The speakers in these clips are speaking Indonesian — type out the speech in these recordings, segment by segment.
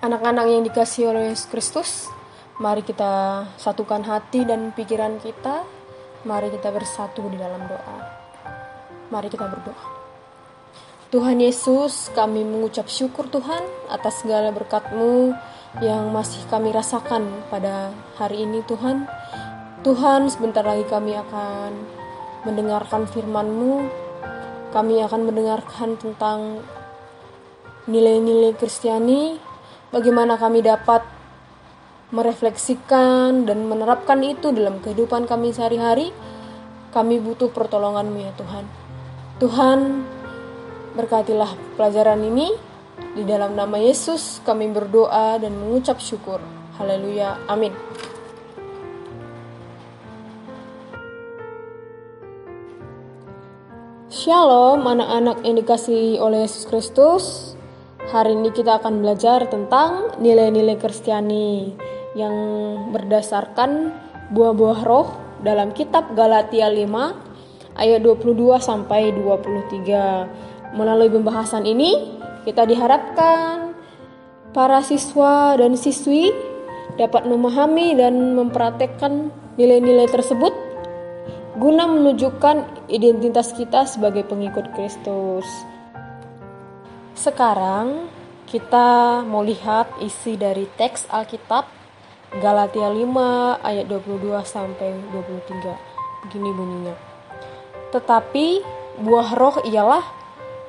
Anak-anak yang dikasihi oleh Yesus Kristus, mari kita satukan hati dan pikiran kita. Mari kita bersatu di dalam doa. Mari kita berdoa. Tuhan Yesus, kami mengucap syukur Tuhan atas segala berkat-Mu yang masih kami rasakan pada hari ini Tuhan. Tuhan, sebentar lagi kami akan mendengarkan firman-Mu. Kami akan mendengarkan tentang nilai-nilai Kristiani, bagaimana kami dapat merefleksikan dan menerapkan itu dalam kehidupan kami sehari-hari. Kami butuh pertolongan-Mu ya Tuhan. Tuhan, berkatilah pelajaran ini. Di dalam nama Yesus kami berdoa dan mengucap syukur. Haleluya, amin. Shalom anak-anak yang dikasihi oleh Yesus Kristus. Hari ini kita akan belajar tentang nilai-nilai Kristiani yang berdasarkan buah-buah roh dalam kitab Galatia 5 ayat 22 sampai 23. Melalui pembahasan ini kita diharapkan para siswa dan siswi dapat memahami dan mempraktekkan nilai-nilai tersebut guna menunjukkan identitas kita sebagai pengikut Kristus. Sekarang kita mau lihat isi dari teks Alkitab Galatia 5 ayat 22 sampai 23. Begini bunyinya. Tetapi buah roh ialah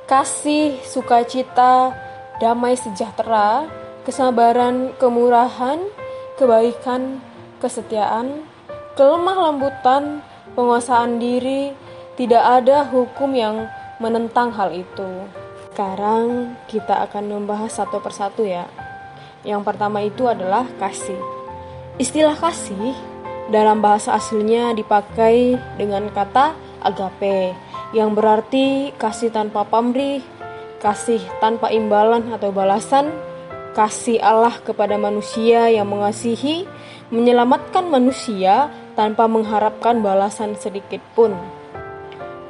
kasih, sukacita, damai sejahtera, kesabaran, kemurahan, kebaikan, kesetiaan, kelemah lembutan, penguasaan diri. Tidak ada hukum yang menentang hal itu. Sekarang kita akan membahas satu persatu ya. Yang pertama itu adalah kasih. Istilah kasih dalam bahasa aslinya dipakai dengan kata agape, yang berarti kasih tanpa pamrih, kasih tanpa imbalan atau balasan, kasih Allah kepada manusia yang mengasihi, menyelamatkan manusia tanpa mengharapkan balasan sedikit pun.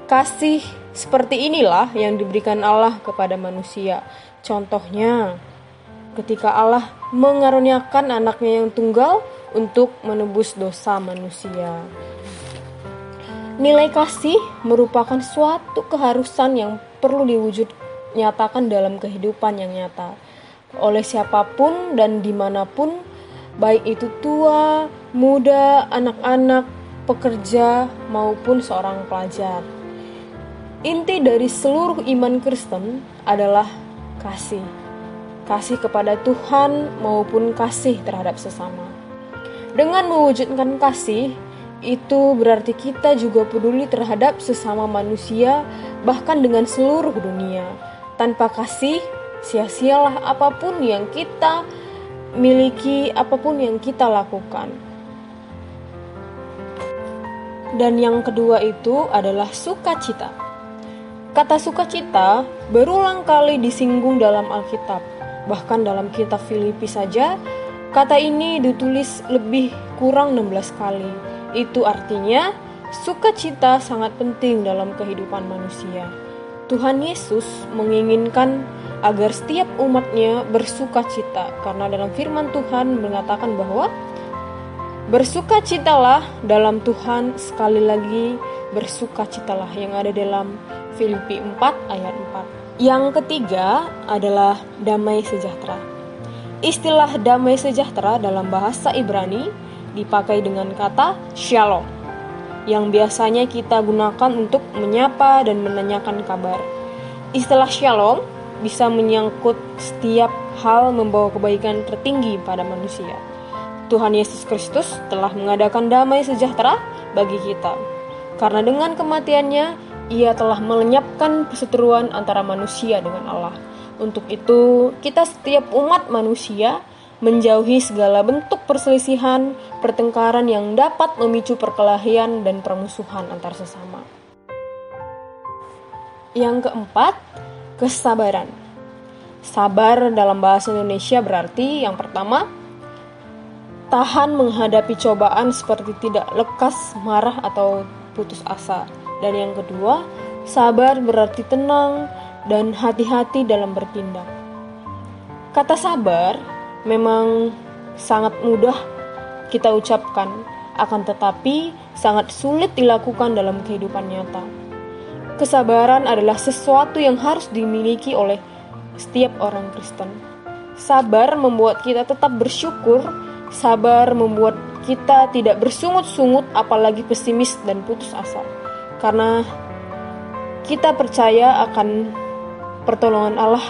Kasih seperti inilah yang diberikan Allah kepada manusia. Contohnya, ketika Allah mengaruniakan anaknya yang tunggal untuk menebus dosa manusia. Nilai kasih merupakan suatu keharusan yang perlu diwujud nyatakan dalam kehidupan yang nyata oleh siapapun dan dimanapun, baik itu tua, muda, anak-anak, pekerja, maupun seorang pelajar. Inti dari seluruh iman Kristen adalah kasih. Kasih kepada Tuhan maupun kasih terhadap sesama. Dengan mewujudkan kasih, itu berarti kita juga peduli terhadap sesama manusia, bahkan dengan seluruh dunia. Tanpa kasih, sia-sialah apapun yang kita miliki, apapun yang kita lakukan. Dan yang kedua itu adalah sukacita. Kata sukacita berulang kali disinggung dalam Alkitab. Bahkan dalam kitab Filipi saja, kata ini ditulis lebih kurang 16 kali. Itu artinya sukacita sangat penting dalam kehidupan manusia. Tuhan Yesus menginginkan agar setiap umatnya bersukacita, karena dalam firman Tuhan mengatakan bahwa bersukacitalah dalam Tuhan, sekali lagi bersukacitalah, yang ada dalam Filipi 4 ayat 4. Yang ketiga adalah damai sejahtera. Istilah damai sejahtera dalam bahasa Ibrani dipakai dengan kata shalom, yang biasanya kita gunakan untuk menyapa dan menanyakan kabar. Istilah shalom bisa menyangkut setiap hal membawa kebaikan tertinggi pada manusia. Tuhan Yesus Kristus telah mengadakan damai sejahtera bagi kita. Karena dengan kematiannya, Ia telah melenyapkan perseteruan antara manusia dengan Allah. Untuk itu, kita setiap umat manusia menjauhi segala bentuk perselisihan, pertengkaran yang dapat memicu perkelahian dan permusuhan antar sesama. Yang keempat, kesabaran. Sabar dalam bahasa Indonesia berarti yang pertama, tahan menghadapi cobaan seperti tidak lekas marah atau putus asa. Dan yang kedua, sabar berarti tenang dan hati-hati dalam bertindak. Kata sabar memang sangat mudah kita ucapkan, akan tetapi sangat sulit dilakukan dalam kehidupan nyata. Kesabaran adalah sesuatu yang harus dimiliki oleh setiap orang Kristen. Sabar membuat kita tetap bersyukur, sabar membuat kita tidak bersungut-sungut apalagi pesimis dan putus asa. Karena kita percaya akan pertolongan Allah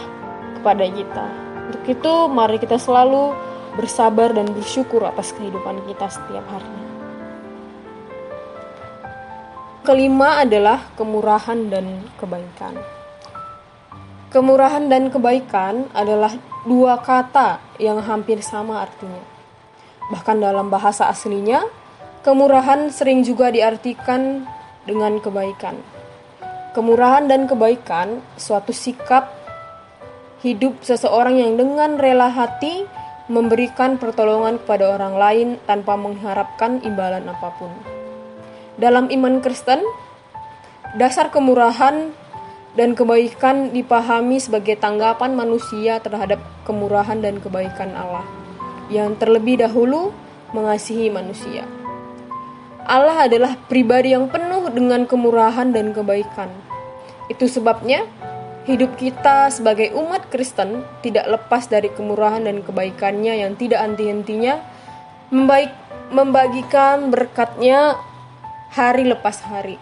kepada kita. Untuk itu mari kita selalu bersabar dan bersyukur atas kehidupan kita setiap harinya. Kelima adalah kemurahan dan kebaikan. Kemurahan dan kebaikan adalah dua kata yang hampir sama artinya. Bahkan dalam bahasa aslinya, kemurahan sering juga diartikan dengan kebaikan. Kemurahan dan kebaikan suatu sikap hidup seseorang yang dengan rela hati memberikan pertolongan kepada orang lain tanpa mengharapkan imbalan apapun. Dalam iman Kristen, dasar kemurahan dan kebaikan dipahami sebagai tanggapan manusia terhadap kemurahan dan kebaikan Allah, yang terlebih dahulu mengasihi manusia. Allah adalah pribadi yang penuh dengan kemurahan dan kebaikan. Itu sebabnya, hidup kita sebagai umat Kristen tidak lepas dari kemurahan dan kebaikannya yang tidak henti-hentinya membagikan berkatnya hari lepas hari.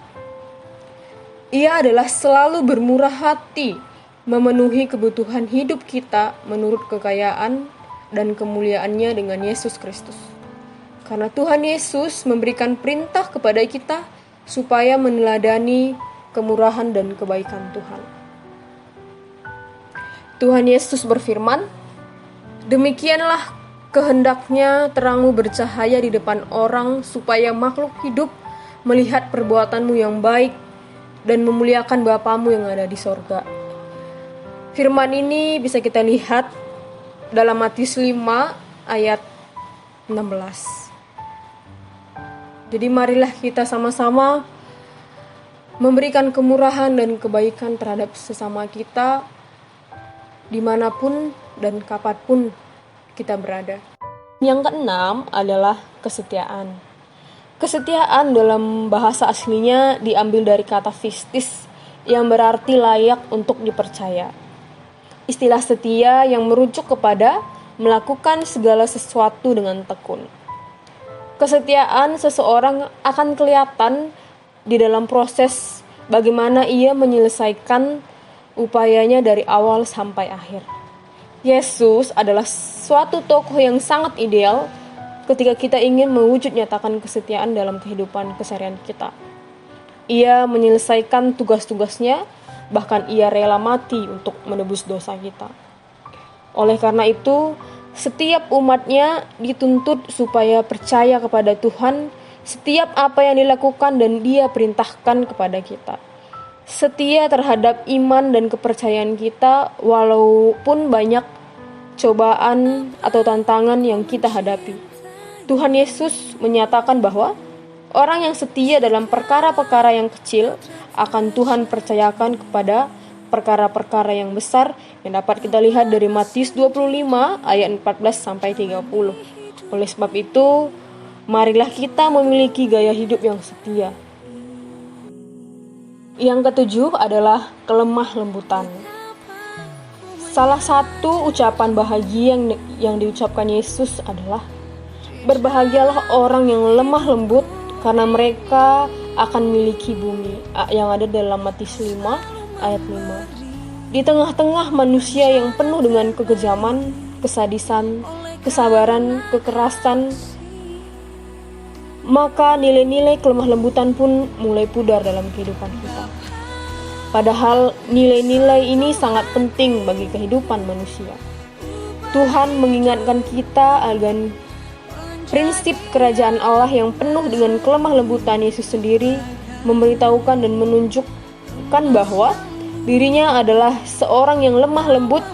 Ia adalah selalu bermurah hati, memenuhi kebutuhan hidup kita menurut kekayaan dan kemuliaannya dengan Yesus Kristus. Karena Tuhan Yesus memberikan perintah kepada kita supaya meneladani kemurahan dan kebaikan Tuhan. Tuhan Yesus berfirman, "Demikianlah kehendaknya terangmu bercahaya di depan orang supaya makhluk hidup melihat perbuatanmu yang baik dan memuliakan Bapamu yang ada di sorga." Firman ini bisa kita lihat dalam Matius 5 ayat 16. Jadi marilah kita sama-sama memberikan kemurahan dan kebaikan terhadap sesama kita dimanapun dan kapanpun kita berada. Yang keenam adalah kesetiaan. Kesetiaan dalam bahasa aslinya diambil dari kata pistis yang berarti layak untuk dipercaya. Istilah setia yang merujuk kepada melakukan segala sesuatu dengan tekun. Kesetiaan seseorang akan kelihatan di dalam proses bagaimana ia menyelesaikan upayanya dari awal sampai akhir. Yesus adalah suatu tokoh yang sangat ideal ketika kita ingin mewujud nyatakan kesetiaan dalam kehidupan keseharian kita. Ia menyelesaikan tugas-tugasnya, bahkan ia rela mati untuk menebus dosa kita. Oleh karena itu, setiap umatnya dituntut supaya percaya kepada Tuhan setiap apa yang dilakukan dan Dia perintahkan kepada kita. Setia terhadap iman dan kepercayaan kita walaupun banyak cobaan atau tantangan yang kita hadapi. Tuhan Yesus menyatakan bahwa orang yang setia dalam perkara-perkara yang kecil akan Tuhan percayakan kepada perkara-perkara yang besar yang dapat kita lihat dari Matius 25 ayat 14-30. Oleh sebab itu, marilah kita memiliki gaya hidup yang setia. Yang ketujuh adalah kelemah lembutan. Salah satu ucapan bahagia yang diucapkan Yesus adalah, "Berbahagialah orang yang lemah lembut, karena mereka akan miliki bumi," yang ada dalam Matius 5 ayat 5. Di tengah-tengah manusia yang penuh dengan kekejaman, kesadisan, kesabaran, kekerasan, maka nilai-nilai kelemah lembutan pun mulai pudar dalam kehidupan kita. Padahal nilai-nilai ini sangat penting bagi kehidupan manusia. Tuhan mengingatkan kita agar prinsip kerajaan Allah yang penuh dengan kelemah lembutan Yesus sendiri memberitahukan dan menunjukkan bahwa dirinya adalah seorang yang lemah lembut.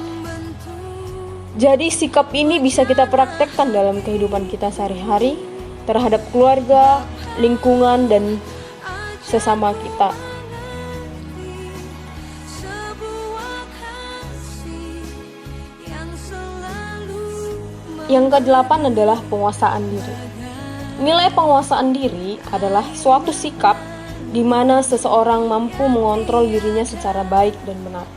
Jadi sikap ini bisa kita praktekkan dalam kehidupan kita sehari-hari terhadap keluarga, lingkungan, dan sesama kita. Yang kedelapan adalah penguasaan diri. Nilai penguasaan diri adalah suatu sikap di mana seseorang mampu mengontrol dirinya secara baik dan benar.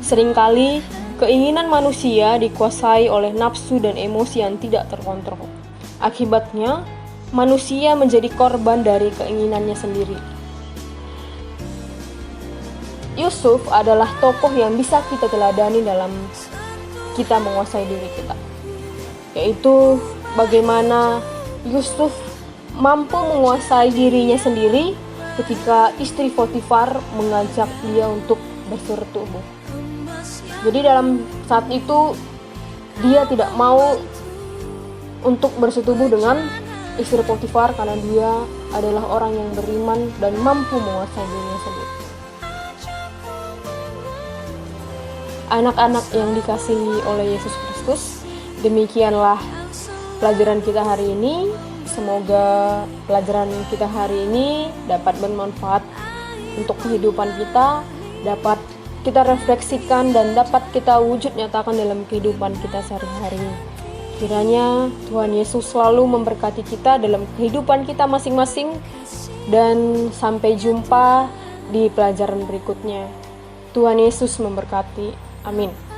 Seringkali, keinginan manusia dikuasai oleh nafsu dan emosi yang tidak terkontrol. Akibatnya, manusia menjadi korban dari keinginannya sendiri. Yusuf adalah tokoh yang bisa kita teladani dalam kita menguasai diri kita, yaitu bagaimana Yusuf mampu menguasai dirinya sendiri ketika istri Potifar mengajak dia untuk bersetubuh. Jadi dalam saat itu dia tidak mau untuk bersetubuh dengan istri Potifar karena dia adalah orang yang beriman dan mampu menguasai dirinya sendiri. Anak-anak yang dikasihi oleh Yesus Kristus, demikianlah pelajaran kita hari ini. Semoga pelajaran kita hari ini dapat bermanfaat untuk kehidupan kita, dapat kita refleksikan dan dapat kita wujud nyatakan dalam kehidupan kita sehari-hari. Kiranya Tuhan Yesus selalu memberkati kita dalam kehidupan kita masing-masing, dan sampai jumpa di pelajaran berikutnya. Tuhan Yesus memberkati. Amin.